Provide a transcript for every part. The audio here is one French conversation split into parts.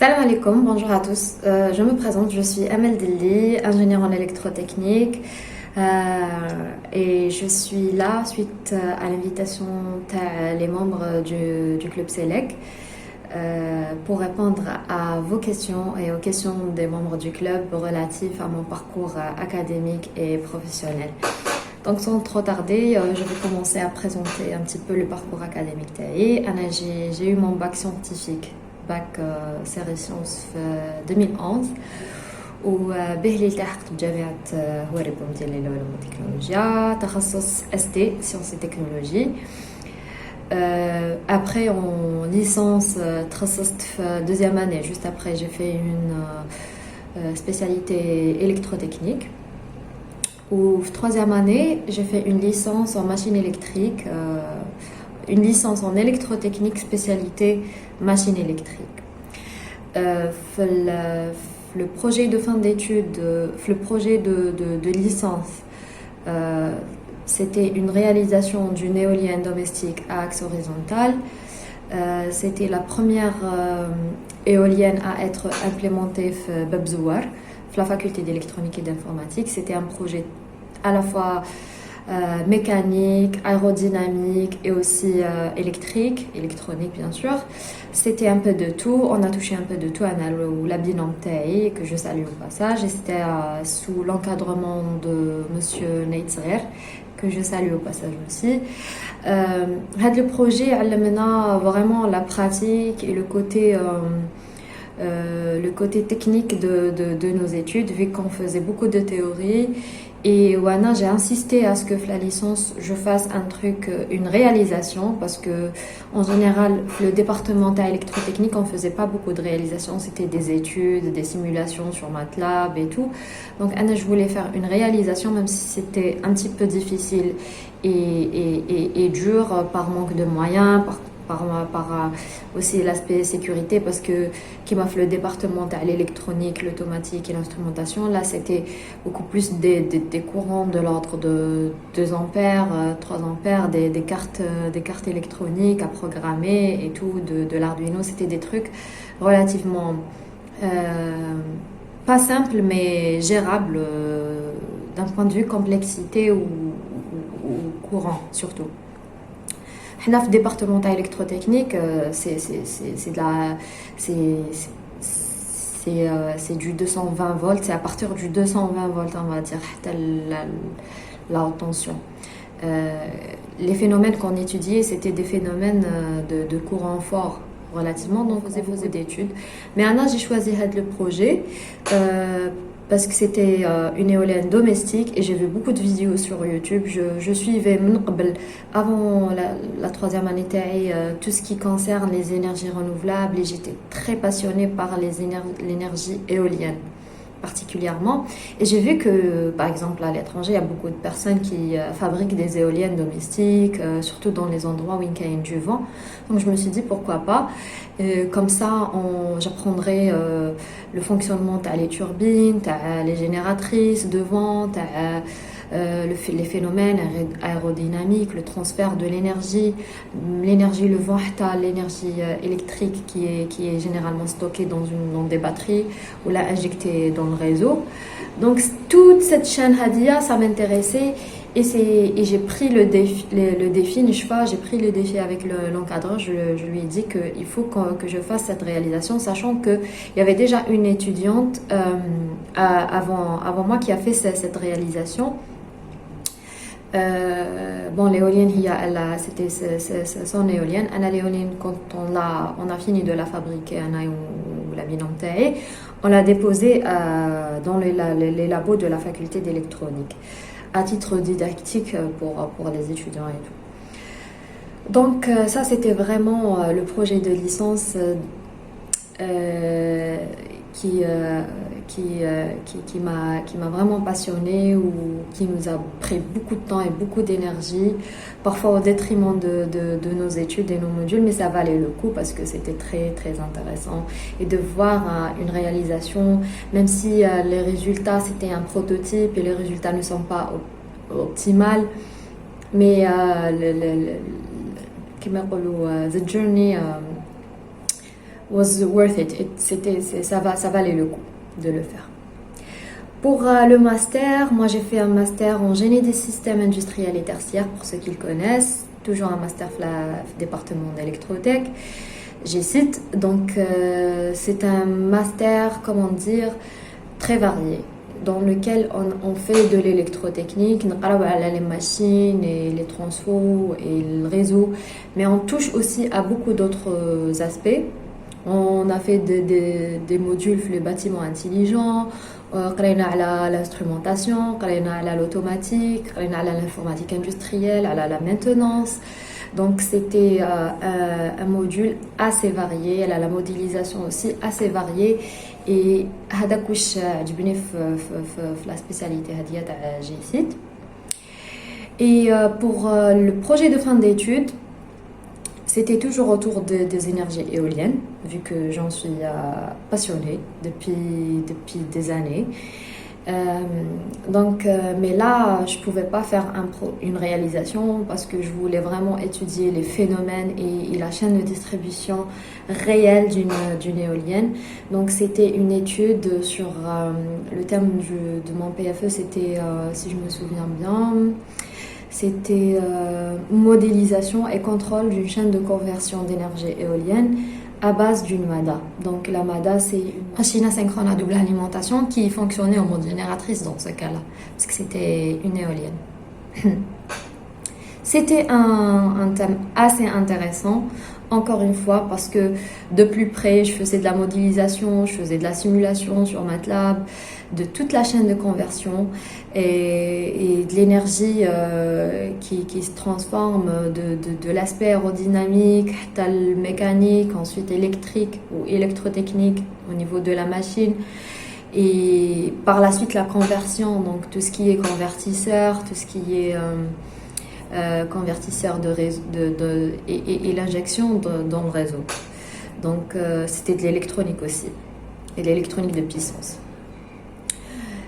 Salam alaikum, bonjour à tous. Je me présente, je suis Amel Delli, ingénieure en électrotechnique et je suis là suite à l'invitation des membres du club Select pour répondre à vos questions et aux questions des membres du club relatives à mon parcours académique et professionnel. Donc sans trop tarder, je vais commencer à présenter un petit peu le parcours académique. J'ai eu mon bac scientifique. باك سيري سيونس في 2011 وبه لي التحقت بجامعة هواريب ديال العلوم والتكنولوجيا تخصص ST سيونس تكنولوجي. Après en licence تخصصت في deuxième année, juste après j'ai fait une spécialité électrotechnique. Ou troisième année, j'ai fait une licence en machine électrique, une licence en électrotechnique spécialité machine électrique. Le projet de fin d'études, le projet de licence, c'était une réalisation d'une éolienne domestique à axe horizontal. C'était la première éolienne à être implémentée à Bab Zouar, la faculté d'électronique et d'informatique. C'était un projet à la fois mécanique, aérodynamique et aussi électronique bien sûr. C'était un peu de tout, on a touché un peu de tout à la binôme TAI que je salue au passage, et c'était sous l'encadrement de monsieur Neitzer que je salue au passage aussi. Le projet a vraiment la pratique et le côté technique de nos études, vu qu'on faisait beaucoup de théorie. Et j'ai insisté à ce que la licence, je fasse un truc, une réalisation, parce que en général, le département électrotechnique, on faisait pas beaucoup de réalisations, c'était des études, des simulations sur MATLAB et tout. Donc je voulais faire une réalisation, même si c'était un petit peu difficile et dur par manque de moyens, par aussi l'aspect sécurité, parce que qui m'a fait le département à l'électronique, l'automatique et l'instrumentation, là c'était beaucoup plus des courants de l'ordre de 2 ampères, 3 ampères, des cartes électroniques à programmer et tout, de l'Arduino. C'était des trucs relativement pas simples mais gérables d'un point de vue complexité ou courant surtout. Là, le département électrotechnique, c'est du 220 volts, c'est à partir du 220 volts, on va dire, la haute tension. Les phénomènes qu'on étudiait, c'était des phénomènes de courant fort relativement, donc vous avez d'études. Mais Anna, j'ai choisi le projet parce que c'était une éolienne domestique et j'ai vu beaucoup de vidéos sur YouTube. Je suivais avant la troisième année tout ce qui concerne les énergies renouvelables, et j'étais très passionnée par l'énergie éolienne particulièrement. Et j'ai vu que, par exemple, à l'étranger, il y a beaucoup de personnes qui fabriquent des éoliennes domestiques, surtout dans les endroits où il y a du vent. Donc je me suis dit, pourquoi pas. Comme ça, j'apprendrai le fonctionnement les turbines, les génératrices de vent, les phénomènes aérodynamiques, le transfert de l'énergie, le vent, l'énergie électrique qui est généralement stockée dans des batteries ou là injectée dans le réseau. Donc toute cette chaîne Hadia, ça m'intéressait. Et j'ai pris le défi, j'ai pris le défi avec l'encadreur. Je lui ai dit qu'il faut que je fasse cette réalisation, sachant qu'il y avait déjà une étudiante avant moi qui a fait cette réalisation. L'éolienne, c'était son éolienne. L'éolienne, quand on a fini de la fabriquer, ou la binôme TAE, on l'a déposée dans les labos de la faculté d'électronique, à titre didactique pour les étudiants et tout. Donc ça, c'était vraiment le projet de licence qui m'a vraiment passionnée, ou qui nous a pris beaucoup de temps et beaucoup d'énergie, parfois au détriment de nos études et nos modules, mais ça valait le coup parce que c'était très très intéressant. Et de voir une réalisation, même si les résultats, c'était un prototype et les résultats ne sont pas optimales, mais the journey was worth it. Ça valait le coup de le faire. Pour le master, moi j'ai fait un master en génie des systèmes industriels et tertiaires, pour ceux qui le connaissent. Toujours un master département d'électrotech. J'ai cite, donc c'est un master, comment dire, très varié, dans lequel on fait de l'électrotechnique, on parle les machines et les transfos et le réseau, mais on touche aussi à beaucoup d'autres aspects. On a fait des modules sur les bâtiments intelligents, قرينا على l'instrumentation, قرينا على l'automatique, قرينا على l'informatique industrielle, على la maintenance. Donc c'était un module assez varié, la modélisation aussi assez variée. Et هذاك واش عجبني في la spécialité هذه تاع GSIT. Et pour le projet de fin d'études, c'était toujours autour des énergies éoliennes, vu que j'en suis passionnée depuis des années. Mais là, je ne pouvais pas faire une réalisation parce que je voulais vraiment étudier les phénomènes et la chaîne de distribution réelle d'une éolienne. Donc, c'était une étude sur le thème de mon PFE, c'était, si je me souviens bien, c'était modélisation et contrôle d'une chaîne de conversion d'énergie éolienne à base d'une MADA. Donc la MADA, c'est une machine asynchrone à double alimentation qui fonctionnait en mode génératrice dans ce cas-là, parce que c'était une éolienne. C'était un thème assez intéressant, encore une fois, parce que de plus près, je faisais de la modélisation, je faisais de la simulation sur MATLAB, de toute la chaîne de conversion et de l'énergie qui se transforme de l'aspect aérodynamique, mécanique, ensuite électrique ou électrotechnique au niveau de la machine. Et par la suite, la conversion, donc tout ce qui est convertisseur, tout ce qui est convertisseur de réseau, et l'injection dans le réseau. Donc c'était de l'électronique aussi, et de l'électronique de puissance.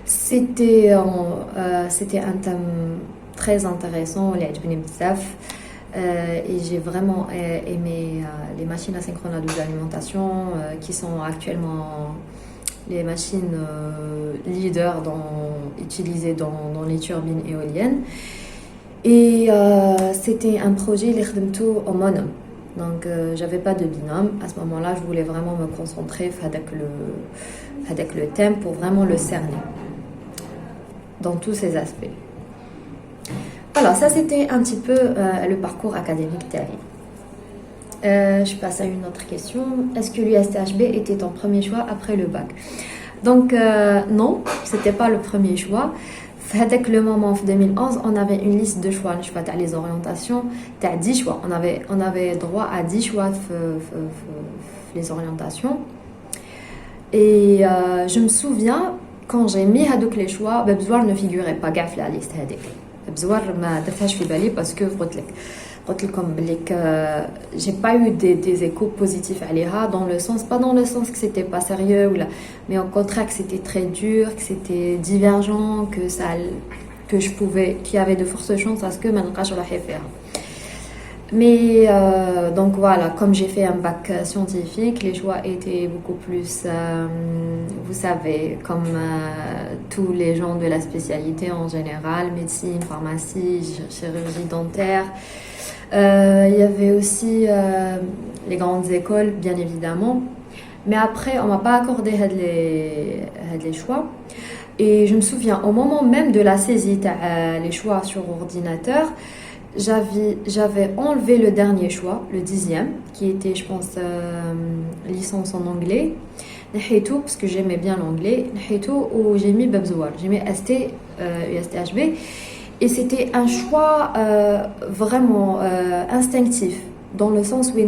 C'était un thème très intéressant, et j'ai vraiment aimé les machines asynchrones à double alimentation qui sont actuellement les machines leaders utilisées dans les turbines éoliennes. Et c'était un projet au monome. Donc j'avais pas de binôme. À ce moment-là, je voulais vraiment me concentrer avec le thème pour vraiment le cerner dans tous ses aspects. Voilà, ça c'était un petit peu le parcours académique TAI. Je passe à une autre question. Est-ce que l'USTHB était ton premier choix après le bac? Donc non, c'était pas le premier choix. Avec le moment en 2011, on avait une liste de choix, je sais pas, les orientations, tu as 10 choix. On avait droit à 10 choix les orientations. Et je me souviens, quand j'ai mis les choix, Bebzouar ne figurait pas dans la liste. Bebzouar ma درتهاش في بالي parce que قلت لكم j'ai pas eu des échos positifs عليها, pas dans le sens que c'était pas sérieux mais au contraire que c'était très dur, que c'était divergent, qu'il y avait de fortes chances à ce que ما نلقاش روحي فيها. Mais donc voilà, comme j'ai fait un bac scientifique, les choix étaient beaucoup plus, vous savez, comme tous les gens de la spécialité en général, médecine, pharmacie, chirurgie dentaire. Il y avait aussi les grandes écoles, bien évidemment. Mais après, on m'a pas accordé les choix. Et je me souviens, au moment même de la saisie, les choix sur ordinateur, j'avais enlevé le dernier choix, le 10e, qui était, je pense, licence en anglais. Parce que j'aimais bien l'anglais. Où j'ai mis Bebzouar, j'ai mis USTHB. Et c'était un choix vraiment instinctif, dans le sens où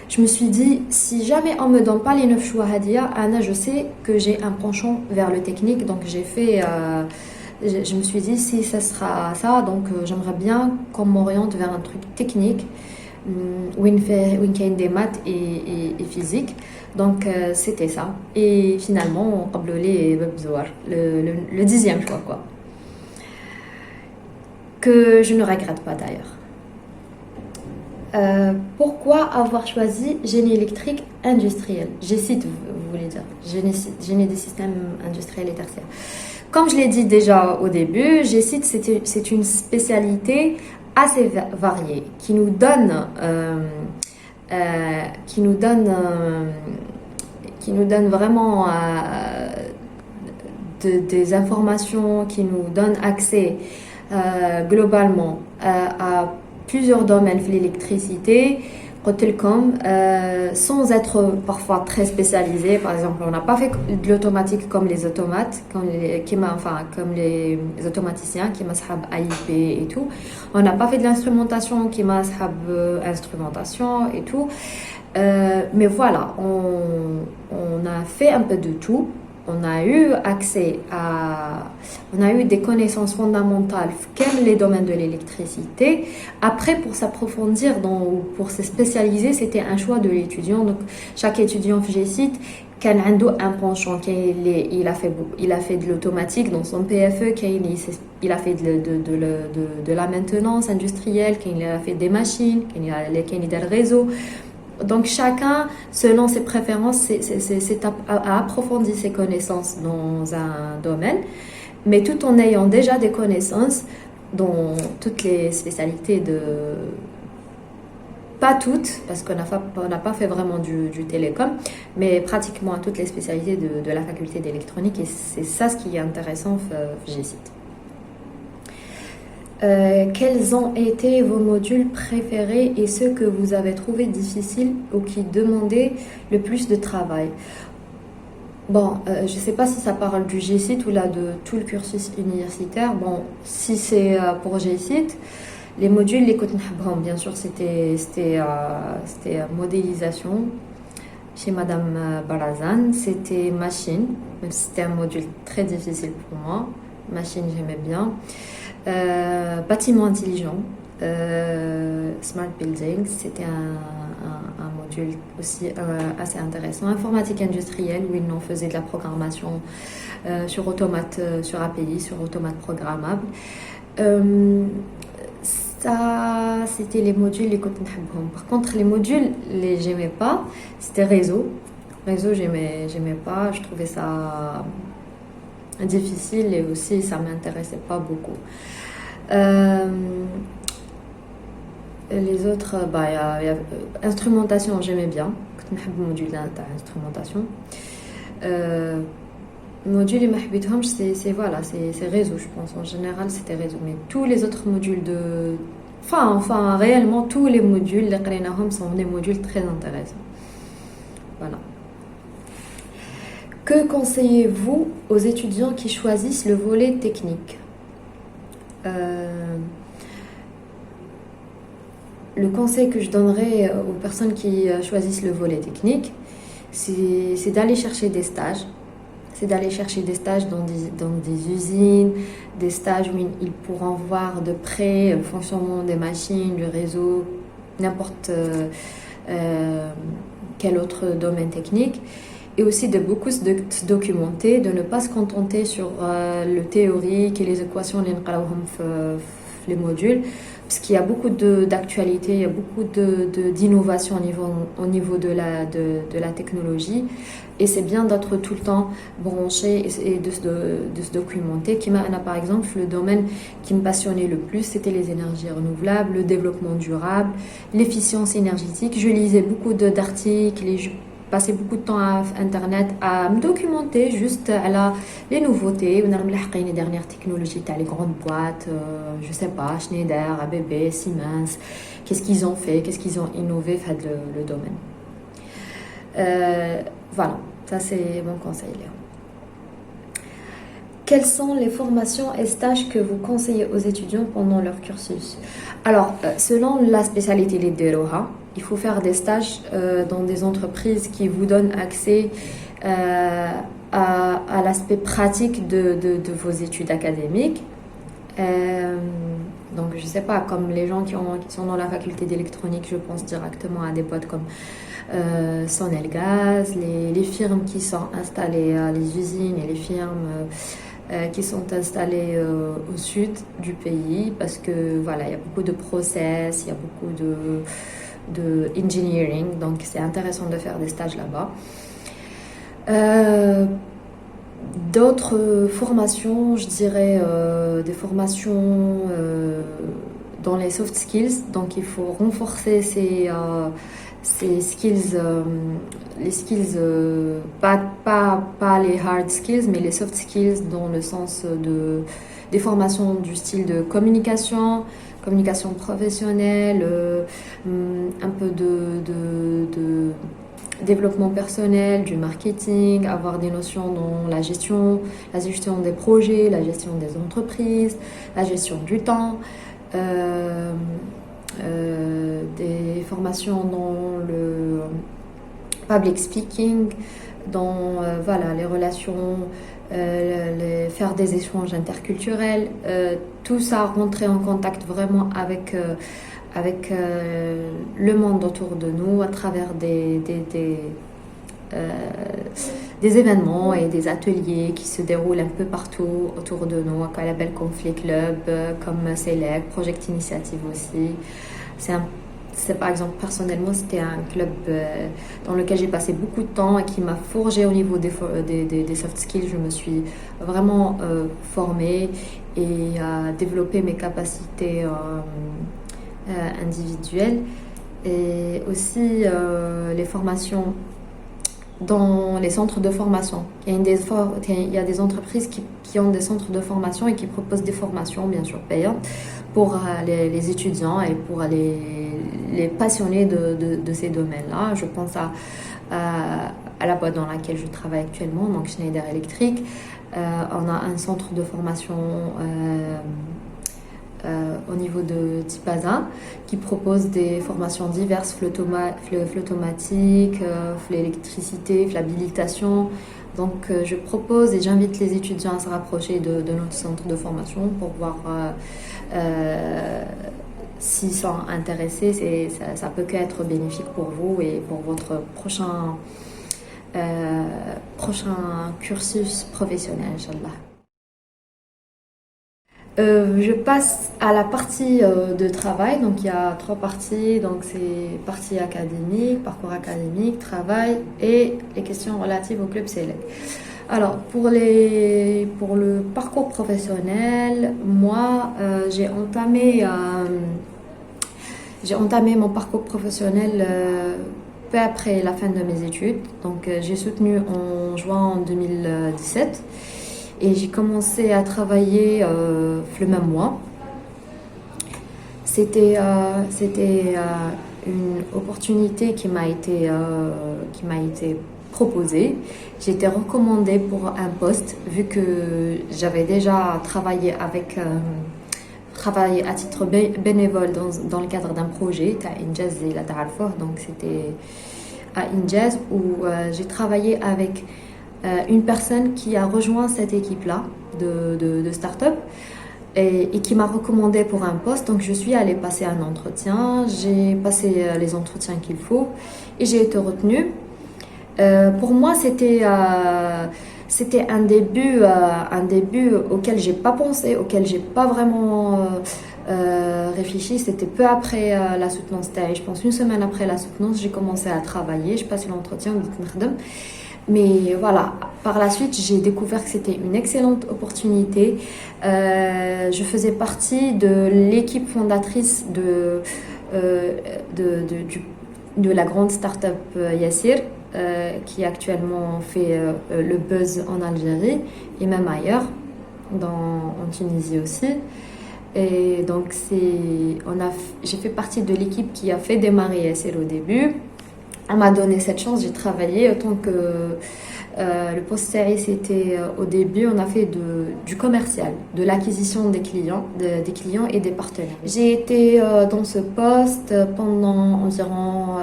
je me suis dit, si jamais on me donne pas les 9 choix Hadia, Anna, je sais que j'ai un penchant vers le technique, donc je me suis dit, si ça sera ça, donc j'aimerais bien qu'on m'oriente vers un truc technique, où il y a des maths et physique. Donc c'était ça. Et finalement, on a Bebzouar, le 10e choix, quoi. Que je ne regrette pas d'ailleurs. Pourquoi avoir choisi génie électrique industriel? Gécite, vous voulez dire. Génie des systèmes industriels et tertiaires. Comme je l'ai dit déjà au début, Gécite, c'est une spécialité assez variée qui nous donne, qui nous donne vraiment des informations, qui nous donne accès globalement à plusieurs domaines de l'électricité, sans être parfois très spécialisé. Par exemple, on n'a pas fait de l'automatique comme les automates, comme les automaticiens qui m'ashabent AIP et tout. On n'a pas fait de l'instrumentation qui m'ashabent instrumentation et tout. Mais voilà, on a fait un peu de tout. On a eu des connaissances fondamentales comme les domaines de l'électricité. Après, pour s'approfondir pour se spécialiser, c'était un choix de l'étudiant. Donc, chaque étudiant FGCIT كان عنده un penchant. Il a fait de l'automatique dans son PFE, il a fait de la maintenance industrielle, il a fait des machines, il a des réseaux. Donc chacun, selon ses préférences, a approfondi ses connaissances dans un domaine, mais tout en ayant déjà des connaissances dans toutes les spécialités pas toutes, parce qu'on n'a pas fait vraiment du télécom, mais pratiquement à toutes les spécialités de la faculté d'électronique, et c'est ça ce qui est intéressant FGCIT. Quels ont été vos modules préférés et ceux que vous avez trouvés difficiles ou qui demandaient le plus de travail? Bon, je ne sais pas si ça parle du GCIT ou là de tout le cursus universitaire. Bon, si c'est pour GCIT, les modules, les bon, bien sûr, c'était modélisation chez Madame Barazan, c'était machine, même si c'était un module très difficile pour moi. Machine, j'aimais bien. Bâtiment intelligent, smart building, c'était un module aussi assez intéressant. Informatique industrielle, où ils en faisaient de la programmation sur automate, sur API, sur automate programmable. Ça, c'était les modules les côtés. Par contre, les modules, j'aimais pas. C'était réseau. Réseau, j'aimais pas. Je trouvais ça difficile et aussi ça m'intéressait pas beaucoup. Les autres, y a instrumentation, j'aimais bien. Le module d'instrumentation. Module et mahbithom, c'est voilà, c'est réseau, je pense. En général, c'était réseau. Mais tous les autres modules enfin, réellement, tous les modules, les qrinahom sont des modules très intéressants. Voilà. Que conseillez-vous aux étudiants qui choisissent le volet technique? Le conseil que je donnerais aux personnes qui choisissent le volet technique, c'est d'aller chercher des stages. C'est d'aller chercher des stages dans des usines, des stages où ils pourront voir de près le fonctionnement des machines, du réseau, n'importe quel autre domaine technique. Et aussi de beaucoup se documenter, de ne pas se contenter sur le théorique et les équations les modules, parce qu'il y a beaucoup d'actualité, il y a beaucoup d'innovation au niveau de la technologie, et c'est bien d'être tout le temps branché et de se documenter. Par exemple, le domaine qui me passionnait le plus, c'était les énergies renouvelables, le développement durable, l'efficience énergétique. Je lisais beaucoup d'articles et je passais beaucoup de temps à internet à me documenter juste à les nouveautés, les dernières technologies, les grandes boîtes, je sais pas, Schneider, ABB, Siemens, qu'est-ce qu'ils ont fait, qu'est-ce qu'ils ont innové le domaine. Voilà, ça c'est mon conseil, Léa. Quelles sont les formations et stages que vous conseillez aux étudiants pendant leur cursus? Alors, selon la spécialité les DEROHA, il faut faire des stages dans des entreprises qui vous donnent accès à l'aspect pratique de vos études académiques. Donc, je ne sais pas, comme les gens qui sont dans la faculté d'électronique, je pense directement à des boîtes comme Sonelgaz, les firmes qui sont installées, les usines et les firmes qui sont installés au sud du pays parce que voilà, il y a beaucoup de process, il y a beaucoup de engineering, donc c'est intéressant de faire des stages là-bas. D'autres formations, je dirais des formations dans les soft skills, donc il faut renforcer ces skills, les skills, pas les hard skills, mais les soft skills dans le sens des formations du style de communication professionnelle, un peu de développement personnel, du marketing, avoir des notions dans la gestion des projets, la gestion des entreprises, la gestion du temps. Des formations dans le public speaking, dans voilà, les relations, faire des échanges interculturels, tout ça rentrer en contact vraiment avec le monde autour de nous à travers des événements et des ateliers qui se déroulent un peu partout autour de nous, comme la Belle Conflit Club, comme Select, Project Initiative aussi. C'est par exemple, personnellement, c'était un club dans lequel j'ai passé beaucoup de temps et qui m'a forgé au niveau des soft skills. Je me suis vraiment formée et développé mes capacités individuelles. Et aussi les formations dans les centres de formation. Il y a des entreprises qui ont des centres de formation et qui proposent des formations, bien sûr payantes, pour les étudiants et pour les passionnés de ces domaines-là. Je pense à la boîte dans laquelle je travaille actuellement, donc Schneider Electric. On a un centre de formation au niveau de Tipaza qui propose des formations diverses, flux automatique, l'électricité, l'habilitation. Donc je propose et j'invite les étudiants à se rapprocher de notre centre de formation pour voir s'ils sont intéressés. Ça peut qu'être bénéfique pour vous et pour votre prochain cursus professionnel, Inch'Allah. Je passe à la partie de travail. Donc il y a 3 parties. Donc c'est partie académique, parcours académique, travail et les questions relatives au club Select. Alors pour le parcours professionnel, moi j'ai entamé mon parcours professionnel peu après la fin de mes études. Donc j'ai soutenu en juin 2017. Et j'ai commencé à travailler le même mois. C'était une opportunité qui m'a été proposée. J'ai été recommandée pour un poste vu que j'avais déjà travaillé à titre bénévole dans le cadre d'un projet à Injaz et la Ta'alfor. Donc c'était à Injaz où j'ai travaillé avec une personne qui a rejoint cette équipe-là de start-up et qui m'a recommandé pour un poste. Donc je suis allée passer un entretien, j'ai passé les entretiens qu'il faut et j'ai été retenue. Pour moi, c'était un début auquel j'ai pas pensé, auquel j'ai pas vraiment réfléchi. C'était peu après la soutenance. Je pense une semaine après la soutenance, j'ai commencé à travailler, je passais l'entretien, mais voilà, par la suite, j'ai découvert que c'était une excellente opportunité. Je faisais partie de l'équipe fondatrice de la grande start-up Yassir, qui actuellement fait le buzz en Algérie et même ailleurs, en Tunisie aussi. Et donc, j'ai fait partie de l'équipe qui a fait démarrer Yassir au début. On m'a donné cette chance, j'ai travaillé autant que le poste série, c'était au début, on a fait du commercial, de l'acquisition des clients et des partenaires. J'ai été dans ce poste pendant environ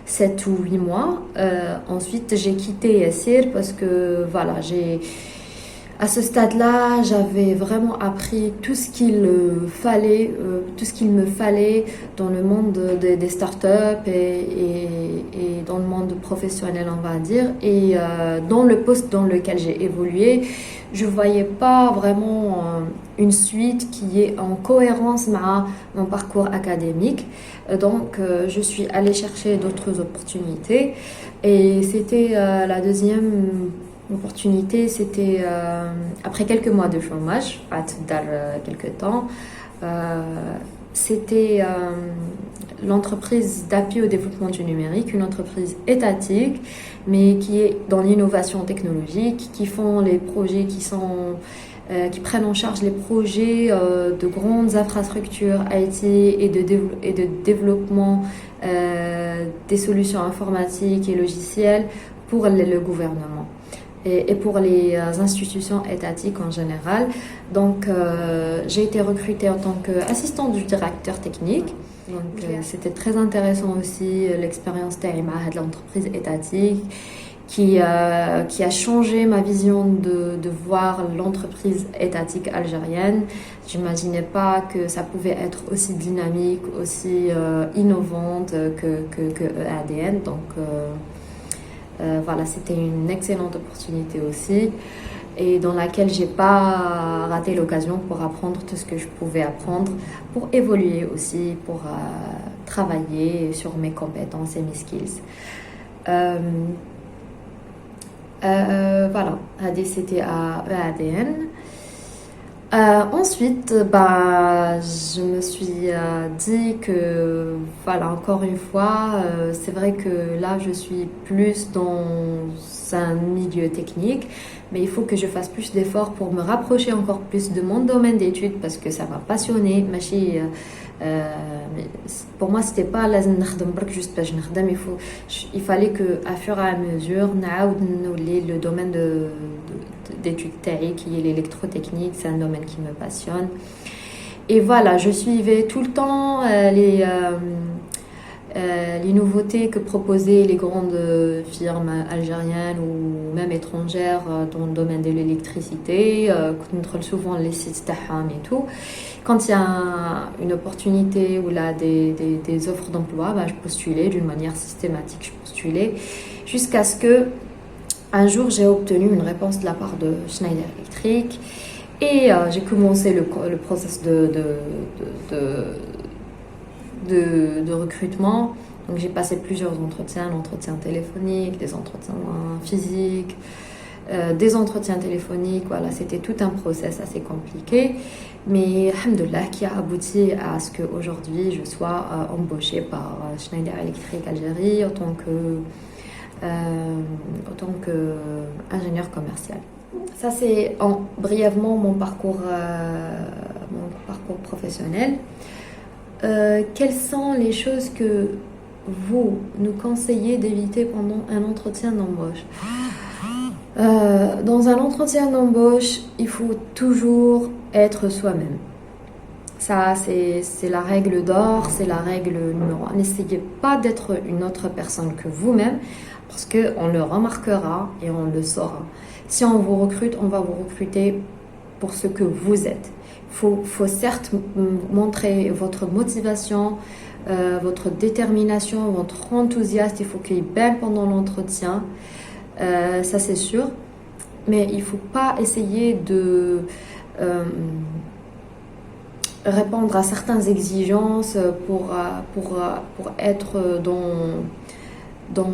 7 ou 8 mois. Ensuite, j'ai quitté Yassir parce que voilà, À ce stade-là, j'avais vraiment appris tout ce tout ce qu'il me fallait dans le monde des startups et dans le monde professionnel, on va dire. Et dans le poste dans lequel j'ai évolué, je voyais pas vraiment une suite qui est en cohérence avec mon parcours académique. Donc, je suis allée chercher d'autres opportunités. Et c'était la deuxième opportunité, c'était après quelques mois de chômage, dans quelques temps. Euh, C'était l'entreprise d'appui au développement du numérique, une entreprise étatique, mais qui est dans l'innovation technologique, qui font les projets qui prennent en charge les projets de grandes infrastructures IT et de développement des solutions informatiques et logicielles pour le gouvernement et pour les institutions étatiques en général. Donc, j'ai été recrutée en tant qu'assistante du directeur technique. Donc, c'était très intéressant aussi l'expérience de l'entreprise étatique qui a changé ma vision de voir l'entreprise étatique algérienne. J'imaginais pas que ça pouvait être aussi dynamique, aussi innovante que EADN. Donc, voilà, c'était une excellente opportunité aussi et dans laquelle j'ai pas raté l'occasion pour apprendre tout ce que je pouvais apprendre, pour évoluer aussi, pour travailler sur mes compétences et mes skills. Euh, voilà, c'était à EADN. Ensuite, bah, je me suis dit que, voilà, encore une fois, c'est vrai que là, je suis plus dans un milieu technique, mais il faut que je fasse plus d'efforts pour me rapprocher encore plus de mon domaine d'études parce que ça m'a passionnée. Mais pour moi, c'était pas لازم نخدم برك juste باش نخدم. Il fallait que, à fur et à mesure, le domaine d'études TAI qui est l'électrotechnique, c'est un domaine qui me passionne. Et voilà, je suivais tout le temps les nouveautés que proposaient les grandes firmes algériennes ou même étrangères dans le domaine de l'électricité. On contrôle souvent les sites Taham et tout. Quand il y a une opportunité ou là des offres d'emploi, bah, je postulais d'une manière systématique. Je postulais jusqu'à ce que un jour j'ai obtenu une réponse de la part de Schneider Electric et j'ai commencé le process de recrutement. Donc j'ai passé plusieurs entretiens, l'entretien téléphonique, des entretiens physiques, des entretiens téléphoniques. Voilà, c'était tout un process assez compliqué. Mais alhamdoulilah, qui a abouti à ce qu'aujourd'hui je sois embauchée par Schneider Electric Algérie en tant qu'ingénieur commercial. Ça, c'est brièvement mon parcours professionnel. Quelles sont les choses que vous nous conseillez d'éviter pendant un entretien d'embauche? Dans un entretien d'embauche, il faut toujours être soi-même. Ça, c'est la règle d'or, c'est la règle numéro 1. N'essayez pas d'être une autre personne que vous-même parce qu'on le remarquera et on le saura. Si on vous recrute, on va vous recruter pour ce que vous êtes. Faut certes montrer votre motivation, votre détermination, votre enthousiasme. Il faut qu'il baisse pendant l'entretien. Ça, c'est sûr. Mais il ne faut pas essayer de répondre à certaines exigences pour être dans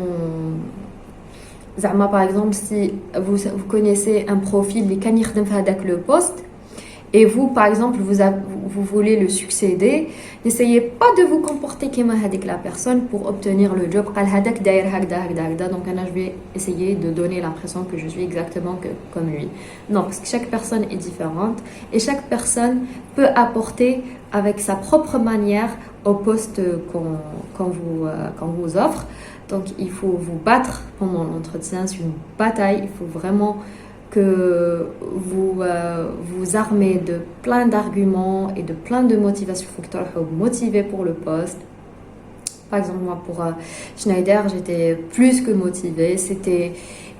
Zama, par exemple, si vous connaissez un profil qui can يخدم في هذاك le poste et vous, par exemple, vous voulez le succéder, n'essayez pas de vous comporter comme la personne pour obtenir le job. Donc, je vais essayer de donner l'impression que je suis exactement comme lui. Non, parce que chaque personne est différente et chaque personne peut apporter avec sa propre manière au poste qu'on vous offre. Donc, il faut vous battre pendant l'entretien. C'est une bataille. Il faut vraiment que vous armez de plein d'arguments et de plein de motivations. Il faut que tu sois motivé pour le poste. Par exemple, moi, pour Schneider, j'étais plus que motivée. C'était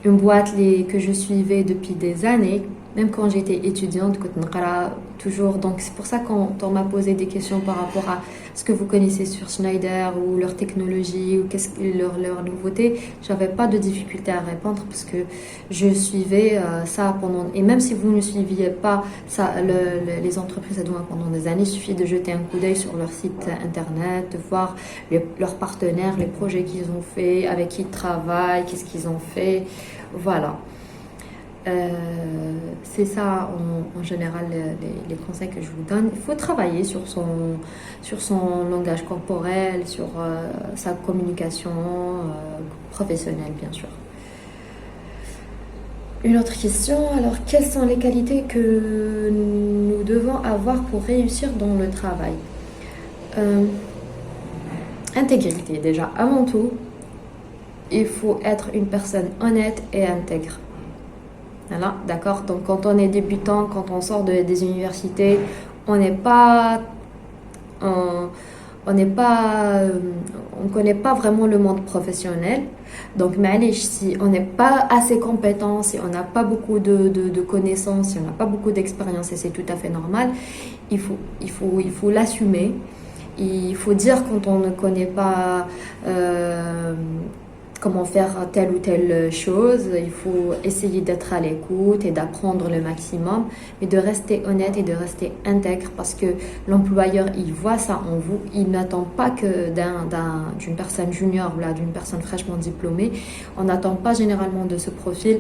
une boîte que je suivais depuis des années. Même quand j'étais étudiante, كنت نقرا toujours. Donc c'est pour ça quand on m'a posé des questions par rapport à ce que vous connaissez sur Schneider ou leur technologie ou qu'est-ce que leur nouveauté, j'avais pas de difficulté à répondre parce que je suivais ça pendant. Et même si vous ne suiviez pas ça, les entreprises pendant des années, il suffit de jeter un coup d'œil sur leur site internet, de voir leurs partenaires, les projets qu'ils ont fait, avec qui ils travaillent, qu'est-ce qu'ils ont fait. Voilà. C'est ça en général les conseils que je vous donne. Il faut travailler sur son langage corporel, sur sa communication professionnelle, bien sûr. Une autre question, alors quelles sont les qualités que nous devons avoir pour réussir dans le travail? Intégrité, déjà, avant tout, il faut être une personne honnête et intègre. Voilà, d'accord. Donc quand on est débutant, quand on sort des universités, on n'est pas, on n'est pas, on connaît pas vraiment le monde professionnel. Donc معليش, si on n'est pas assez compétent, si on n'a pas beaucoup de connaissances, si on n'a pas beaucoup d'expérience, et c'est tout à fait normal, il faut l'assumer. Il faut dire quand on ne connaît pas comment faire telle ou telle chose. Il faut essayer d'être à l'écoute et d'apprendre le maximum, mais de rester honnête et de rester intègre parce que l'employeur, il voit ça en vous. Il n'attend pas que d'une personne junior ou d'une personne fraîchement diplômée. On n'attend pas généralement de ce profil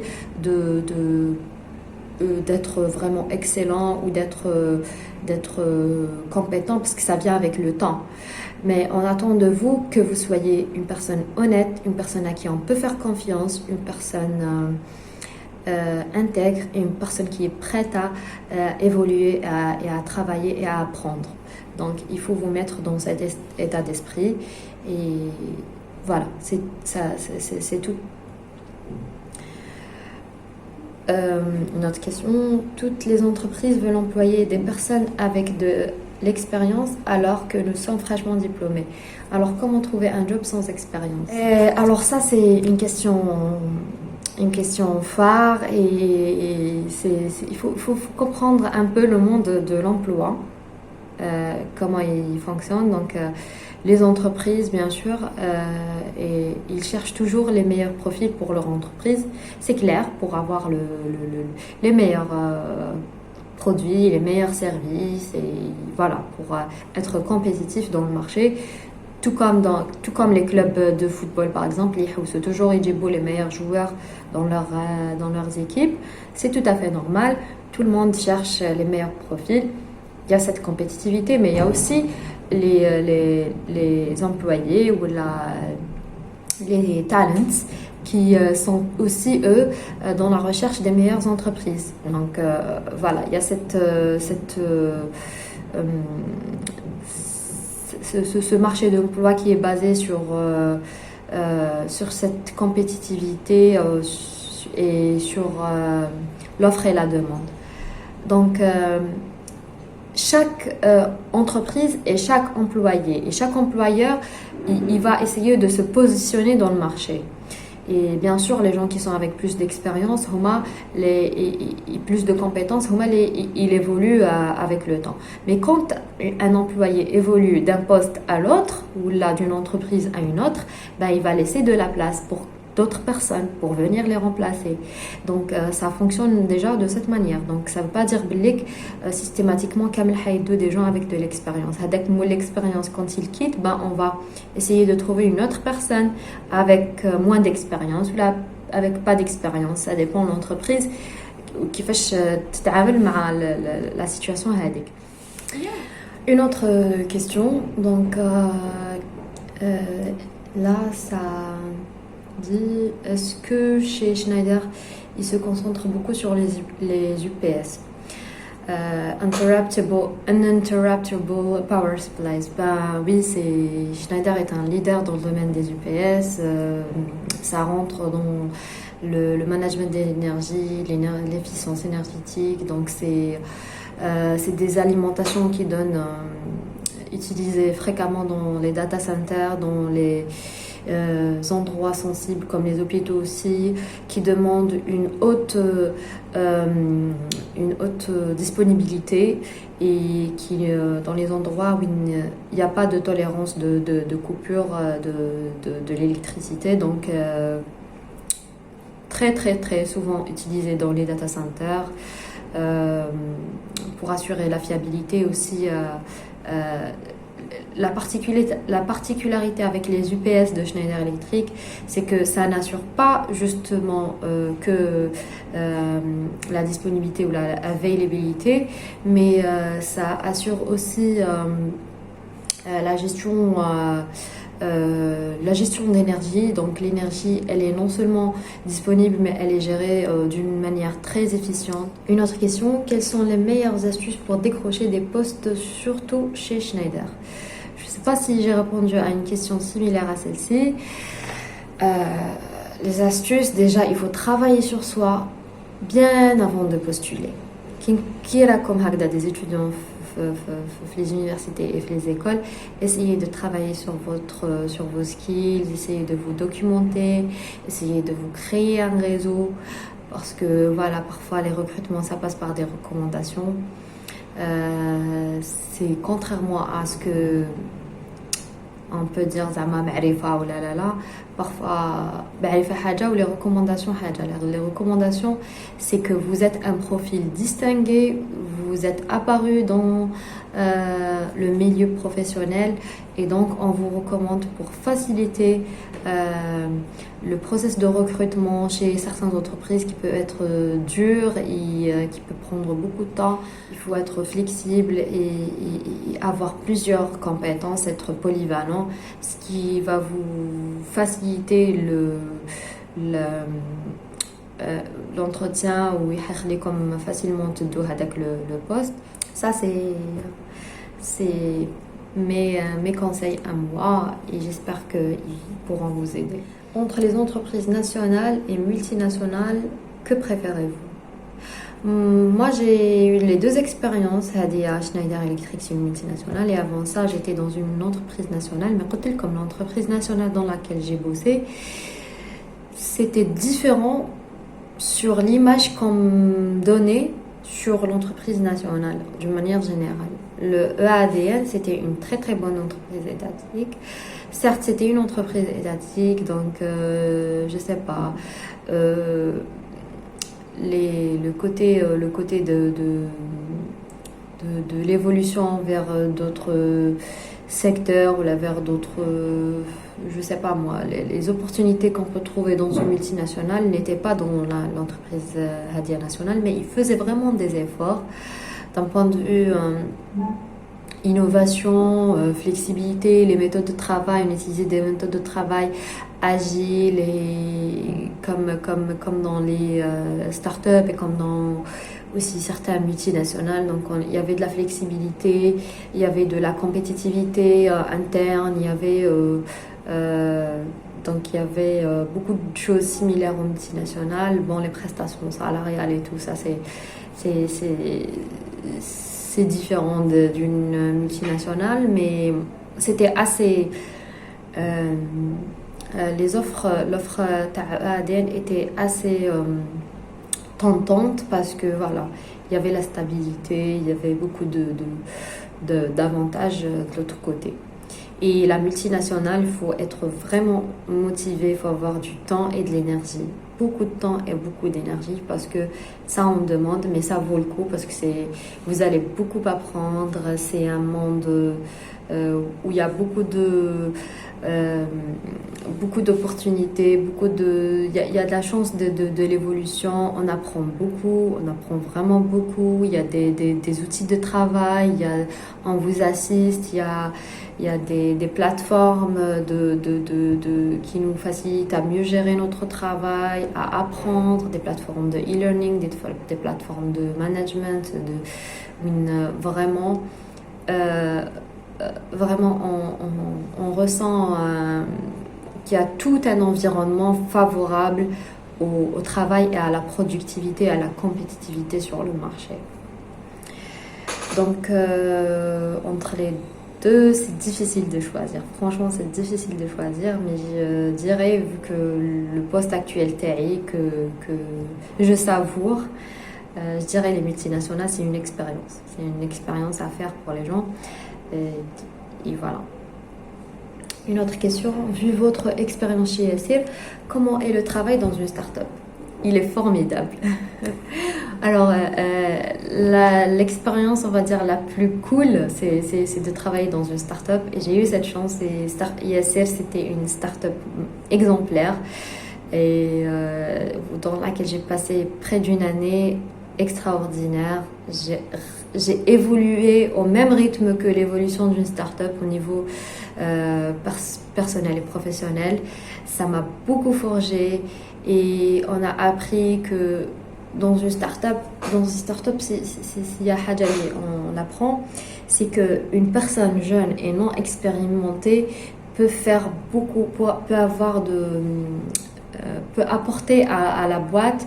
d'être vraiment excellent ou d'être compétent parce que ça vient avec le temps. Mais on attend de vous que vous soyez une personne honnête, une personne à qui on peut faire confiance, une personne intègre et une personne qui est prête à évoluer et à travailler et à apprendre. Donc il faut vous mettre dans cet état d'esprit et voilà, c'est tout. Une autre question, toutes les entreprises veulent employer des personnes avec de l'expérience alors que nous sommes fraîchement diplômés. Alors comment trouver un job sans expérience? Alors ça c'est une question phare et il faut comprendre un peu le monde de l'emploi, comment il fonctionne. Donc les entreprises, bien sûr, et ils cherchent toujours les meilleurs profils pour leur entreprise. C'est clair, pour avoir les meilleurs produits, les meilleurs services, et voilà, pour être compétitif dans le marché. Tout comme les clubs de football, par exemple, ils cherchent toujours les meilleurs joueurs dans leurs équipes. C'est tout à fait normal. Tout le monde cherche les meilleurs profils. Il y a cette compétitivité, mais il y a aussi les employés ou les talents qui sont aussi, eux, dans la recherche des meilleures entreprises. Donc, voilà, il y a ce marché d'emploi qui est basé sur cette compétitivité et sur l'offre et la demande. Donc, chaque entreprise et chaque employé et chaque employeur, il va essayer de se positionner dans le marché. Et bien sûr, les gens qui sont avec plus d'expérience, et plus de compétences, ils évoluent avec le temps. Mais quand un employé évolue d'un poste à l'autre, ou là d'une entreprise à une autre, ben, il va laisser de la place pour d'autres personnes pour venir les remplacer. Donc ça fonctionne déjà de cette manière. Donc ça ne veut pas dire systématiquement des gens avec de l'expérience. Avec l'expérience, quand ils quittent, ben, on va essayer de trouver une autre personne avec moins d'expérience ou avec pas d'expérience. Ça dépend de l'entreprise qui fait la situation. Une autre question. Donc là, ça dit, est-ce que chez Schneider, ils se concentrent beaucoup sur les UPS, uninterruptible power supplies? Ben oui, Schneider est un leader dans le domaine des UPS. Ça rentre dans le management de l'énergie, l'efficience énergétique. Donc c'est des alimentations qui donnent utilisé fréquemment dans les data centers, dans les endroits sensibles comme les hôpitaux aussi, qui demandent une haute disponibilité et qui, dans les endroits où il n'y a pas de tolérance de coupure de l'électricité, donc très très très souvent utilisé dans les data centers pour assurer la fiabilité aussi. La particularité avec les UPS de Schneider Electric, c'est que ça n'assure pas justement que la disponibilité ou la availabilité, mais ça assure aussi la gestion d'énergie. Donc l'énergie, elle est non seulement disponible, mais elle est gérée d'une manière très efficiente. Une autre question, quelles sont les meilleures astuces pour décrocher des postes, surtout chez Schneider? Je ne sais pas si j'ai répondu à une question similaire à celle-ci. Les astuces, déjà, il faut travailler sur soi bien avant de postuler. Qui est là comme des étudiants les universités et les écoles, essayez de travailler sur vos skills, essayez de vous documenter, essayez de vous créer un réseau, parce que voilà, parfois les recrutements, ça passe par des recommandations. C'est contrairement à ce que on peut dire zama ma'rifa ou la parfois ma'rifa haja ou les recommandations haja. Les recommandations, c'est que vous êtes un profil distingué, vous êtes apparu dans le milieu professionnel, et donc on vous recommande pour faciliter le processus de recrutement chez certaines entreprises qui peut être dur et qui peut prendre beaucoup de temps. Il faut être flexible et avoir plusieurs compétences, être polyvalent, ce qui va vous faciliter l'entretien ou يحخلي comme facilement تدو هذاك le poste. Ça c'est mes conseils à moi, et j'espère qu'ils pourront vous aider. Entre les entreprises nationales et multinationales, que préférez-vous? Moi, j'ai eu les deux expériences. Hadia Schneider Electric, c'est une multinationale, et avant ça, j'étais dans une entreprise nationale. Mais côté comme l'entreprise nationale dans laquelle j'ai bossé, c'était différent sur l'image qu'on me donnait sur l'entreprise nationale, d'une manière générale. Le EADN, c'était une très très bonne entreprise étatique. Certes, c'était une entreprise étatique, donc je sais pas. Le côté de l'évolution vers d'autres secteurs ou vers d'autres, je sais pas moi, les opportunités qu'on peut trouver dans une multinationale n'étaient pas dans l'entreprise Hadia nationale, mais ils faisaient vraiment des efforts d'un point de vue innovation, flexibilité, les méthodes de travail. On utilisait des méthodes de travail agiles et comme dans les startups et comme dans aussi certaines multinationales. Donc il y avait de la flexibilité, il y avait de la compétitivité interne, il y avait beaucoup de choses similaires aux multinationales. Bon, les prestations salariales et tout ça, c'est différent d'une multinationale, mais c'était assez... l'offre ADN était assez tentante, parce que voilà, il y avait la stabilité, il y avait beaucoup d'avantages de l'autre côté. Et la multinationale, il faut être vraiment motivé, il faut avoir du temps et de l'énergie. Beaucoup de temps et beaucoup d'énergie, parce que ça on demande, mais ça vaut le coup, parce que vous allez beaucoup apprendre. C'est un monde où il y a beaucoup d'opportunités, il y a de la chance de l'évolution. On apprend beaucoup, on apprend vraiment beaucoup. Il y a des outils de travail, on vous assiste, il y a des plateformes qui nous facilitent à mieux gérer notre travail, à apprendre, des plateformes de e-learning, des plateformes de management, vraiment on ressent qu'il y a tout un environnement favorable au travail et à la productivité, à la compétitivité sur le marché. Donc entre les deux, c'est difficile de choisir. Franchement, c'est difficile de choisir, mais je dirais, vu que le poste actuel TAI, que je savoure, je dirais les multinationales, c'est une expérience. C'est une expérience à faire pour les gens. Et voilà. Une autre question, vu votre expérience chez Yassir, comment est le travail dans une start-up? Il est formidable. Alors, l'expérience, on va dire, la plus cool, c'est de travailler dans une start-up. Et j'ai eu cette chance. Et Yassir, c'était une start-up exemplaire et dans laquelle j'ai passé près d'une année extraordinaire. J'ai évolué au même rythme que l'évolution d'une start-up au niveau personnel et professionnel. Ça m'a beaucoup forgé et on a appris que dans une start-up, s'il y a haja on apprend, c'est qu'une personne jeune et non expérimentée peut faire beaucoup, peut apporter à la boîte.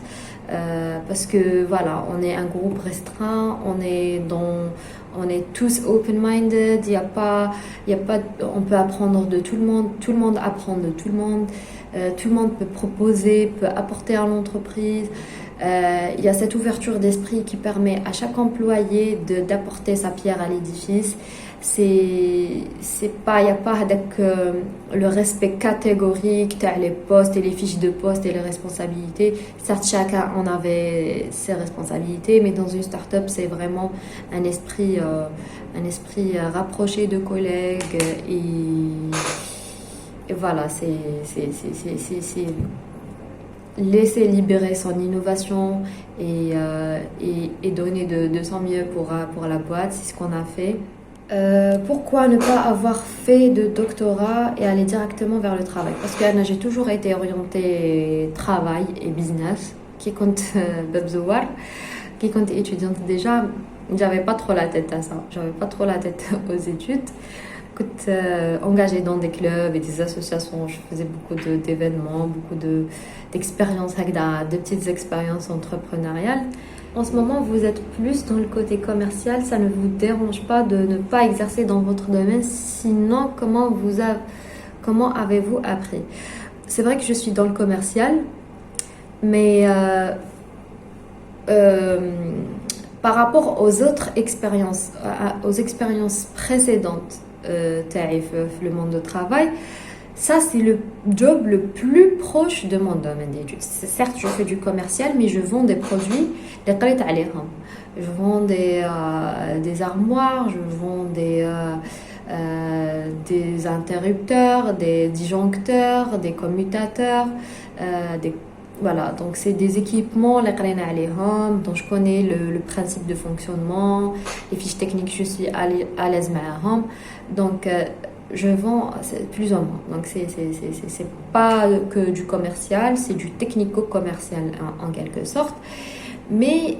Parce que voilà, on est un groupe restreint, on est tous open-minded, on peut apprendre de tout le monde apprend de tout le monde peut proposer, peut apporter à l'entreprise. Il y a cette ouverture d'esprit qui permet à chaque employé d'apporter sa pierre à l'édifice. Il n'y a pas le respect catégorique les postes et les fiches de poste et les responsabilités. Certes, chacun en avait ses responsabilités, mais dans une start-up, c'est vraiment un esprit rapproché de collègues et voilà, c'est laisser libérer son innovation et donner de son mieux pour la boîte. C'est ce qu'on a fait. Pourquoi ne pas avoir fait de doctorat et aller directement vers le travail? Parce que j'ai toujours été orientée travail et business, qui compte Babzouar, qui compte étudiante déjà. J'avais pas trop la tête à ça, j'avais pas trop la tête aux études. Engagée dans des clubs et des associations, je faisais beaucoup d'événements, beaucoup d'expériences, de petites expériences entrepreneuriales. En ce moment, vous êtes plus dans le côté commercial, ça ne vous dérange pas de ne pas exercer dans votre domaine, sinon comment avez-vous appris? C'est vrai que je suis dans le commercial, mais par rapport aux autres expériences, aux expériences précédentes, le monde du travail, ça c'est le job le plus proche de mon domaine d'études. Certes, je fais du commercial, mais je vends des produits. Je vends des armoires, je vends des interrupteurs, des disjoncteurs, des commutateurs, voilà, donc c'est des équipements dont je connais le principe de fonctionnement, les fiches techniques, je suis à l'aise معاهم. Donc je vends plus ou moins. Donc c'est pas que du commercial, c'est du technico-commercial en quelque sorte. Mais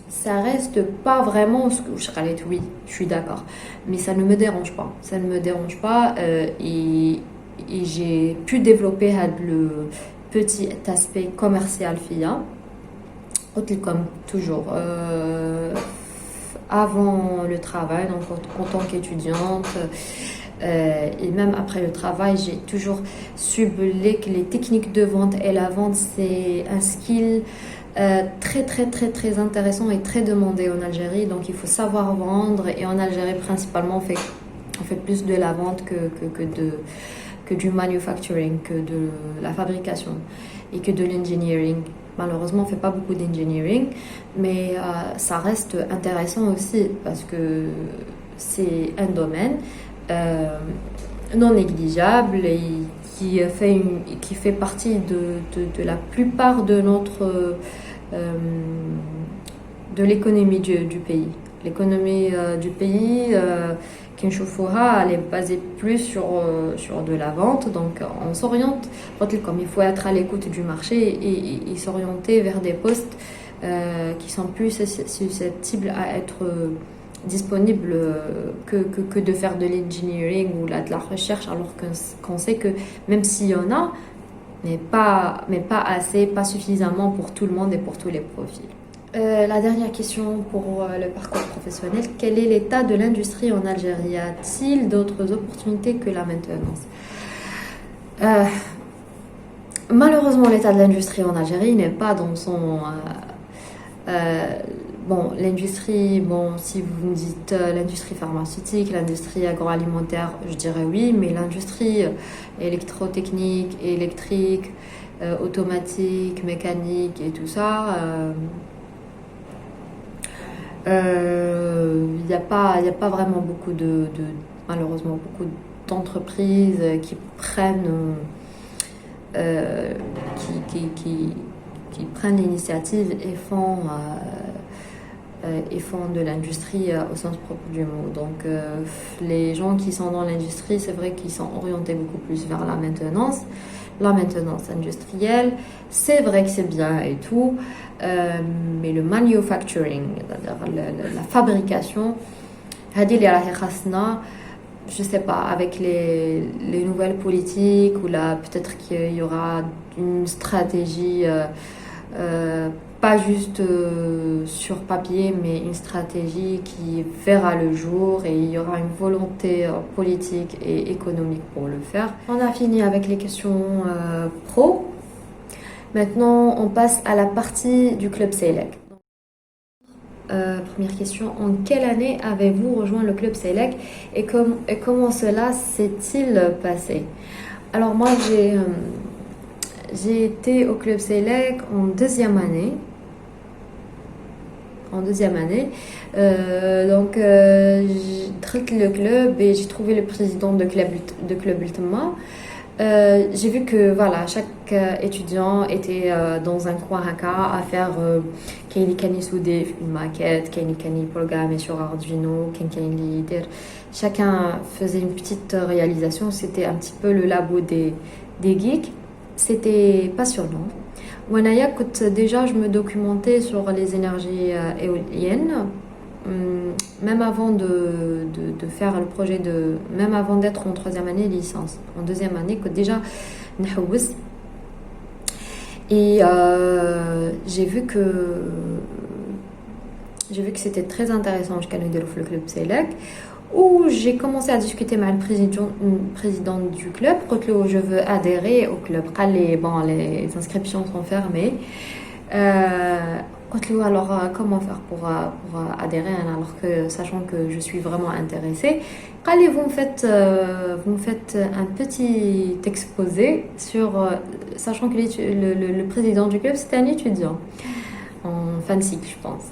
ça reste pas vraiment ce que je dirais. Oui, je suis d'accord, mais ça ne me dérange pas. Ça ne me dérange pas et j'ai pu développer le petit aspect commercial FIA, comme toujours. Avant le travail, donc en tant qu'étudiante, et même après le travail, j'ai toujours ciblé que les techniques de vente et la vente, c'est un skill très très très très intéressant et très demandé en Algérie. Donc il faut savoir vendre, et en Algérie principalement on fait plus de la vente que du manufacturing, que de la fabrication et que de l'engineering. Malheureusement, on ne fait pas beaucoup d'engineering, mais ça reste intéressant aussi parce que c'est un domaine non négligeable et qui fait partie de la plupart de de l'économie du pays. L'économie du pays, elle est basée plus sur de la vente, donc on s'oriente, comme il faut être à l'écoute du marché et s'orienter vers des postes qui sont plus susceptibles à être disponibles que de faire de l'engineering ou de la recherche, alors qu'on sait que même s'il y en a, mais pas assez, pas suffisamment pour tout le monde et pour tous les profils. La dernière question pour le parcours professionnel. Quel est l'état de l'industrie en Algérie? Y a-t-il d'autres opportunités que la maintenance? Euh, Malheureusement, l'état de l'industrie en Algérie n'est pas dans son... euh, bon, l'industrie, bon, si vous me dites l'industrie pharmaceutique, l'industrie agroalimentaire, je dirais oui, mais l'industrie électrotechnique, électrique, automatique, mécanique et tout ça... il y a pas vraiment beaucoup malheureusement, beaucoup d'entreprises qui prennent, euh, qui prennent l'initiative et font de l'industrie au sens propre du mot. Donc, les gens qui sont dans l'industrie, c'est vrai qu'ils sont orientés beaucoup plus vers la maintenance industrielle. C'est vrai que c'est bien et tout, mais le manufacturing, c'est-à-dire la fabrication, هذه اللي راهي خاصنا. Je sais pas, avec les nouvelles politiques ou là peut-être qu'il y aura une stratégie pas juste sur papier, mais une stratégie qui verra le jour et il y aura une volonté politique et économique pour le faire. On a fini avec les questions pro. Maintenant, on passe à la partie du club Select. Première question, en quelle année avez-vous rejoint le club Select et comment cela s'est-il passé? Alors moi, j'ai été au club Select en deuxième année. Donc, j'ai trouvé le club et j'ai trouvé le président de club Ultima. J'ai vu que voilà, chaque étudiant était dans un coin haka à faire Kaini Kani soudé une maquette, Kaini Kani programmé sur Arduino, Kaini Lider. Chacun faisait une petite réalisation. C'était un petit peu le labo des geeks. C'était passionnant. Wanaya, déjà, je me documentais sur les énergies éoliennes. Même avant de faire le projet même avant d'être en troisième année licence, en deuxième année, que déjà, et j'ai vu que c'était très intéressant, je connais le club Select, où j'ai commencé à discuter avec le président du club, quand je veux adhérer au club. Bon, les inscriptions sont fermées. Alors, comment faire pour adhérer alors que, sachant que je suis vraiment intéressée, allez, vous me faites un petit exposé sur, sachant que le président du club, c'était un étudiant en fin de cycle, je pense.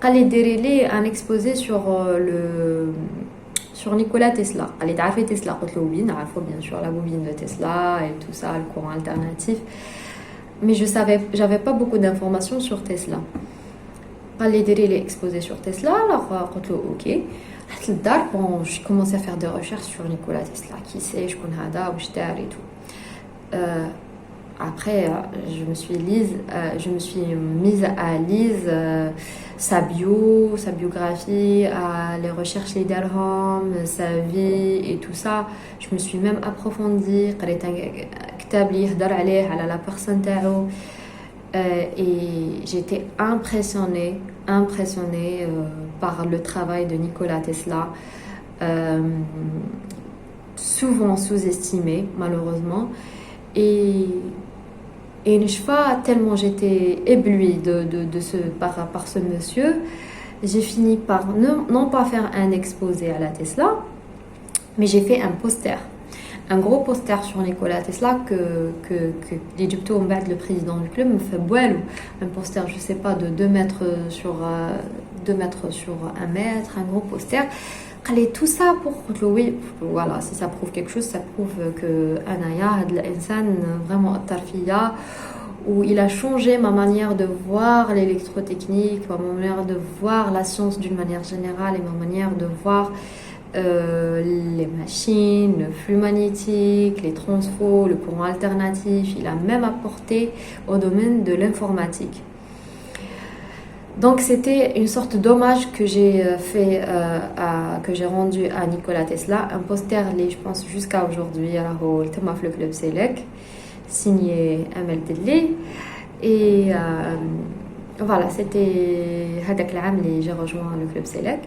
Allez, dérouler un exposé sur Nikola Tesla. Allez, تعرفي Tesla, قلت له oui, bien sûr la bobine de Tesla et tout ça, le courant alternatif. Mais j'avais pas beaucoup d'informations sur Tesla. Allez, dérouler l'exposé sur Tesla, alors قلت له ok. Bon, j'ai commencé à faire des recherches sur Nikola Tesla, qui c'est, je connais Hada, Ouchtar et tout. Après, je me suis mise à lire sa biographie, les recherches les darham, sa vie et tout ça. Je me suis même approfondie, قريت كتاب اللي يهضر عليه على la personne تاعو. Et j'étais impressionnée par le travail de Nikola Tesla, souvent sous-estimé malheureusement. Et je sais pas, tellement j'étais éblouie par ce monsieur, j'ai fini par non pas faire un exposé à la Tesla, mais j'ai fait un poster. Un gros poster sur Nikola Tesla que l'Égypto, le président du club, me fait boire. Un poster, je sais pas, de 2 mètres sur 1 mètre, un gros poster. Allez, tout ça pour oui, voilà, si ça prouve quelque chose, ça prouve que Anaya, l'insan vraiment tarfiya, où il a changé ma manière de voir l'électrotechnique, ma manière de voir la science d'une manière générale et ma manière de voir les machines, le flux magnétique, les transfos, le courant alternatif. Il a même apporté au domaine de l'informatique. Donc c'était une sorte d'hommage que j'ai que j'ai rendu à Nikola Tesla, un poster, je pense jusqu'à aujourd'hui, à le club Select, signé Amel Delli. Et Voilà, c'était هذاك العام اللي j'ai rejoint le club Select.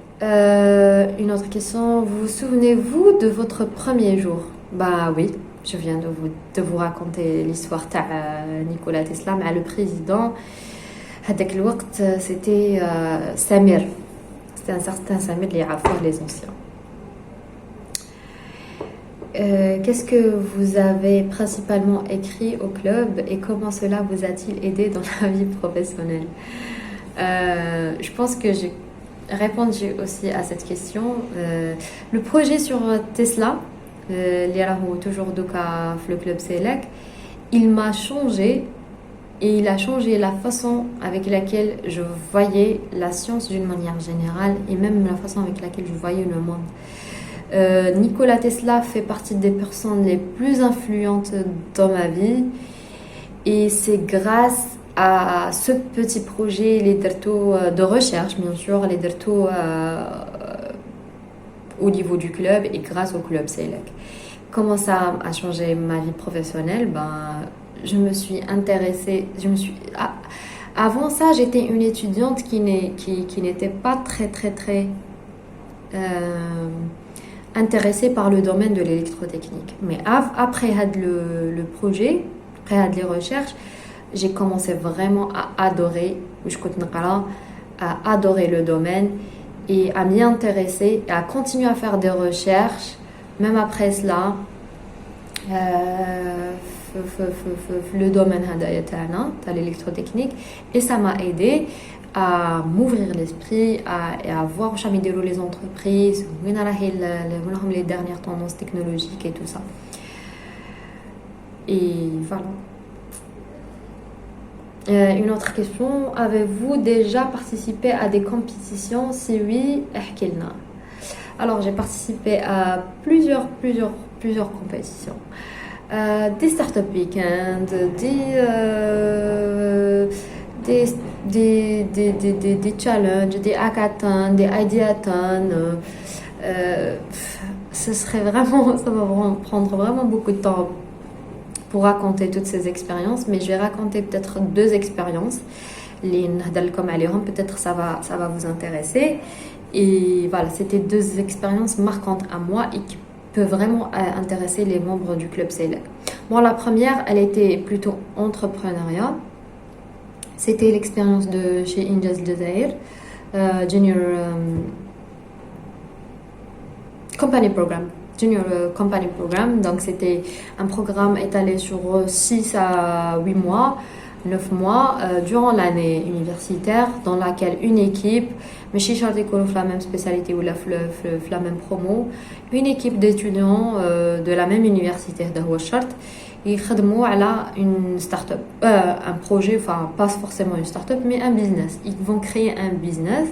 Une autre question, vous souvenez-vous de votre premier jour? Bah oui, je viens de vous raconter l'histoire de Nikola Tesla مع le président. هذاك الوقت c'était Samir. C'était un certain Samir اللي يعرفوه les anciens. Qu'est-ce que vous avez principalement écrit au club et comment cela vous a-t-il aidé dans la vie professionnelle? Je pense que j'ai répondu aussi à cette question. Le projet sur Tesla, toujours le club Select, il m'a changé et il a changé la façon avec laquelle je voyais la science d'une manière générale et même la façon avec laquelle je voyais le monde. Nikola Tesla fait partie des personnes les plus influentes dans ma vie et c'est grâce à ce petit projet, les dertos de recherche, bien sûr, les dertos au niveau du club et grâce au club Select. Comment ça a changé ma vie professionnelle? Je me suis intéressée, avant ça, j'étais une étudiante qui n'était pas très intéressée par le domaine de l'électrotechnique. Mais après le projet, après les recherches, j'ai commencé vraiment à adorer, à adorer le domaine et à m'y intéresser et à continuer à faire des recherches, même après cela, le domaine de l'électrotechnique. Et ça m'a aidé à m'ouvrir l'esprit et à voir où les entreprises, les dernières tendances technologiques et tout ça. Et voilà. Une autre question, avez-vous déjà participé à des compétitions? Si oui, احكيلنا. Alors j'ai participé à plusieurs compétitions. Des startup weekends, des challenges, des hackathons, des ideathons. Ça va prendre vraiment beaucoup de temps pour raconter toutes ces expériences, mais je vais raconter peut-être 2 expériences. Peut-être ça va vous intéresser. Et voilà, c'était 2 expériences marquantes à moi et qui peuvent vraiment intéresser les membres du club Select. Bon, la première, elle était plutôt entrepreneuriat. C'était l'expérience de chez Injaz Jazair, Junior Company Program. Junior Company Program. Donc, c'était un programme étalé sur 6 à 8 mois, 9 mois, durant l'année universitaire, dans laquelle une équipe, mais chez Charles Décolo, la même spécialité ou la même promo, une équipe d'étudiants de la même université d'Ahouachart, ils travaillent à une start-up, un projet, enfin pas forcément une start-up, mais un business. Ils vont créer un business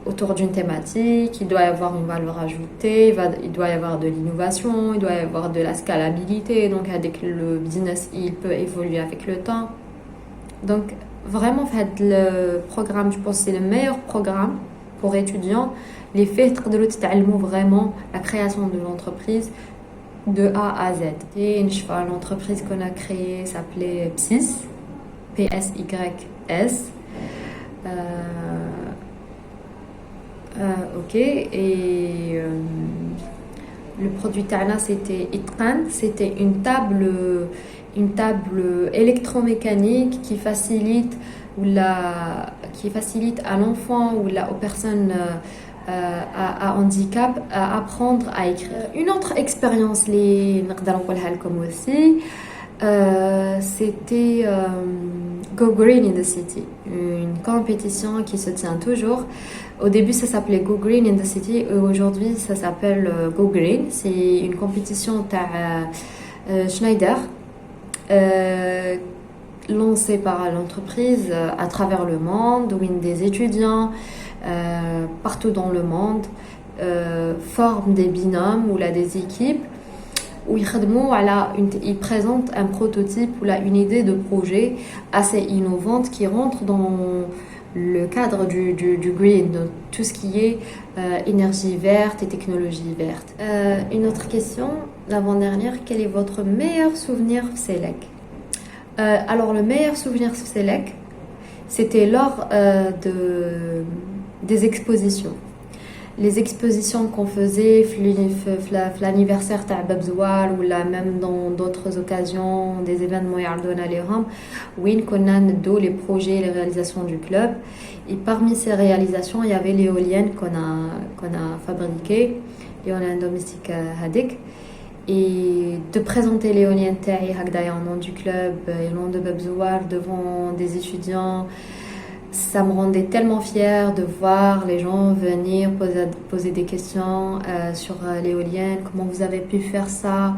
autour d'une thématique. Il doit y avoir une valeur ajoutée, il doit y avoir de l'innovation, il doit y avoir de la scalabilité. Donc avec le business, il peut évoluer avec le temps. Donc vraiment, le programme, je pense que c'est le meilleur programme pour étudiants. Les faits de vraiment la création de l'entreprise de A à Z. Et l'entreprise qu'on a créée s'appelait PSYS, P-S-Y-S. Ok, et le produit Tana, c'était Itran, c'était une table électromécanique qui facilite à l'enfant ou aux personnes à handicap à apprendre à écrire. Une autre expérience comme aussi, c'était Go Green in the City, une compétition qui se tient toujours. Au début, ça s'appelait Go Green in the City et aujourd'hui, ça s'appelle Go Green. C'est une compétition Schneider lancée par l'entreprise à travers le monde, où des étudiants partout dans le monde forment des binômes ou des équipes où ils présentent un prototype ou une idée de projet assez innovante qui rentre dans le cadre du green, de tout ce qui est énergie verte et technologie verte. Une autre question, l'avant-dernière, quel est votre meilleur souvenir Select? Alors, le meilleur souvenir sur Selek, c'était lors des expositions. Les expositions qu'on faisait l'anniversaire de Bab Zouar ou là même dans d'autres occasions, des événements yardona lehom, où on a les projets, les réalisations du club. Et parmi ces réalisations, il y avait l'éolienne qu'on a fabriquée, l'éolienne domestique Hadik. Et de présenter l'éolienne taille au nom du club et au nom de Bab Zouar devant des étudiants, ça me rendait tellement fière de voir les gens venir poser des questions sur l'éolienne, comment vous avez pu faire ça,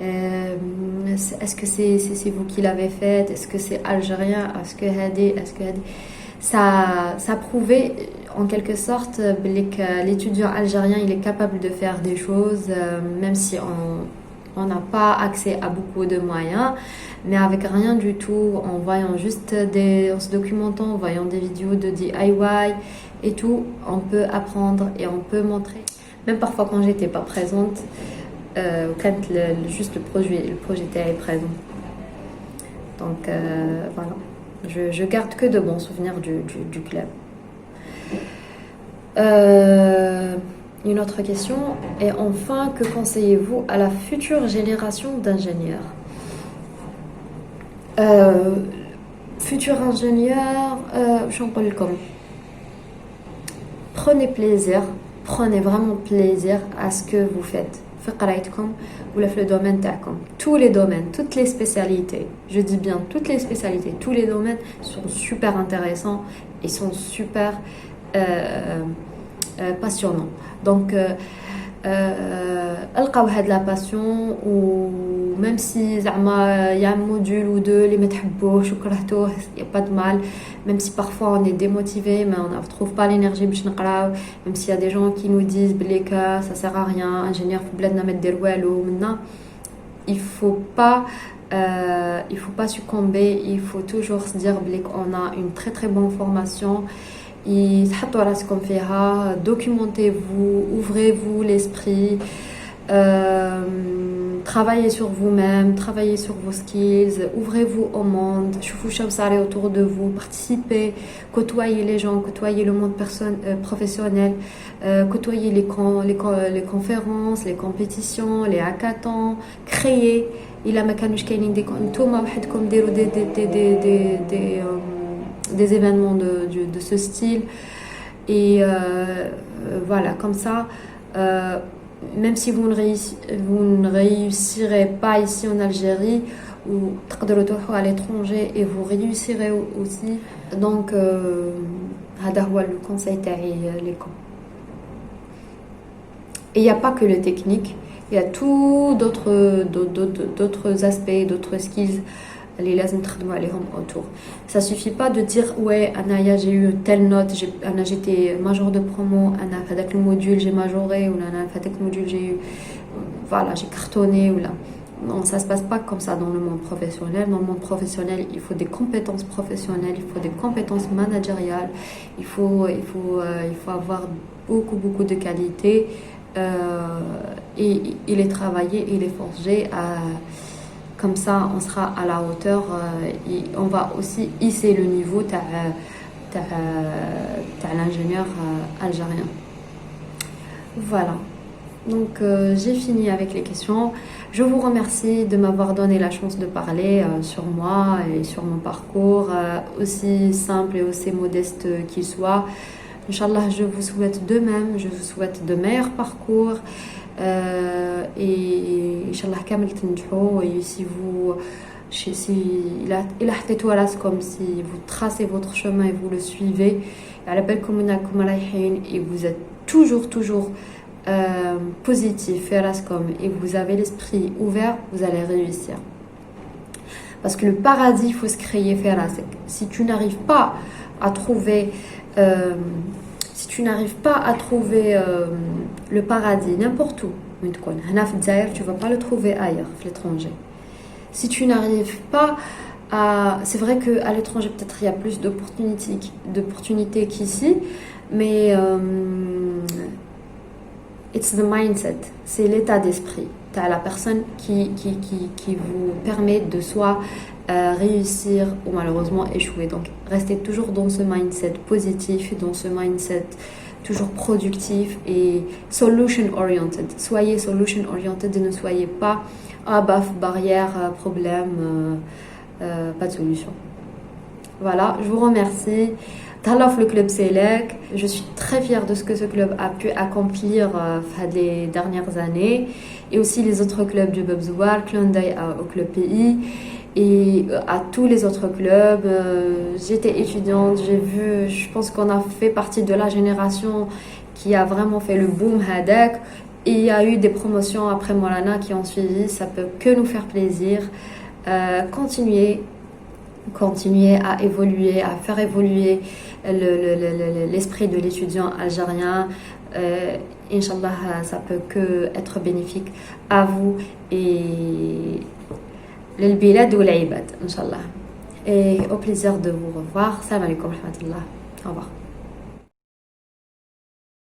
est-ce que c'est vous qui l'avez faite, est-ce que c'est algérien, est-ce que ça prouvait en quelque sorte que l'étudiant algérien il est capable de faire des choses même si on n'a pas accès à beaucoup de moyens, mais avec rien du tout, en voyant juste en se documentant, en voyant des vidéos de DIY et tout, on peut apprendre et on peut montrer. Même parfois quand j'étais pas présente, quand juste le projet était présent. Donc voilà, je garde que de bons souvenirs du club. Une autre question, et enfin, que conseillez-vous à la future génération d'ingénieurs? Futur ingénieur, prenez vraiment plaisir à ce que vous faites. Ou le domaine tous les domaines, toutes les spécialités, je dis bien toutes les spécialités, tous les domaines sont super intéressants et sont super passionnant. Donc, القاو هاد la passion ou même si زعما il y a un module ou deux اللي ما تحبوش وكرهتوه, il y a pas de mal, même si parfois on est démotivé mais on ne trouve pas l'énergie باش نقراو, même s'il y a des gens qui nous disent بلي ça sert à rien, ingénieur في بلادنا ما دير والو منا, il faut pas succomber, il faut toujours se dire qu'on a une très très bonne formation. Documentez-vous, ouvrez-vous l'esprit, travaillez sur vous-même, travaillez sur vos skills, ouvrez-vous au monde, autour de vous, participez, côtoyez les gens, côtoyez le monde professionnel, côtoyez les conférences, les compétitions, les hackathons, créez. Il a des événements de ce style et voilà, comme ça même si vous ne réussirez pas ici en Algérie ou à l'étranger et vous réussirez aussi, donc هذا هو le conseil تاعي لكم. Et il n'y a pas que le technique, il y a tout d'autres aspects, d'autres skills les لازم تخدموا عليهم autour. Ça suffit pas de dire ouais Anaya j'ai eu telle note, j'étais major de promo, Anna avec le module j'ai majoré ou Anna avec le module j'ai eu voilà, j'ai cartonné ou là. Non, ça se passe pas comme ça dans le monde professionnel. Dans le monde professionnel, il faut des compétences professionnelles, il faut des compétences managériales, il faut avoir beaucoup de qualités et il est travaillé, il est forgé à comme ça on sera à la hauteur et on va aussi hisser le niveau de l'ingénieur algérien. Voilà, donc j'ai fini avec les questions. Je vous remercie de m'avoir donné la chance de parler sur moi et sur mon parcours aussi simple et aussi modeste qu'il soit. Inch'Allah, je vous souhaite de même, je vous souhaite de meilleurs parcours et Inch'Allah كامل تنجحوا. Et si vous comme si vous tracez votre chemin et vous le suivez et vous êtes toujours positif et vous avez l'esprit ouvert, vous allez réussir. Parce que le paradis, il faut se créer. Si tu n'arrives pas à trouver le paradis n'importe où, tu ne vas pas le trouver ailleurs, à l'étranger. Si tu n'arrives pas à... C'est vrai qu'à l'étranger, peut-être il y a plus d'opportunités qu'ici, mais it's the mindset, c'est l'état d'esprit. t'as la personne qui vous permet de soit réussir ou malheureusement échouer. Donc restez toujours dans ce mindset positif, dans ce mindset toujours productif et solution oriented. Soyez solution oriented et ne soyez pas baf, barrière, problème, pas de solution. Voilà, je vous remercie. Talaf le club Selek. Je suis très fière de ce que ce club a pu accomplir les dernières années et aussi les autres clubs du Babzouar, Klondai au club PI et à tous les autres clubs. J'étais étudiante, j'ai vu, je pense qu'on a fait partie de la génération qui a vraiment fait le boom Hadek. Et il y a eu des promotions après Molana qui ont suivi, ça peut que nous faire plaisir. Continuez à évoluer, à faire évoluer l'esprit de l'étudiant algérien. Inch'Allah, ça peut que être bénéfique à vous et l'bilad ou l'ibad, Inch'Allah. Et au plaisir de vous revoir. Salam alaikum wa rahmatullah. Au revoir.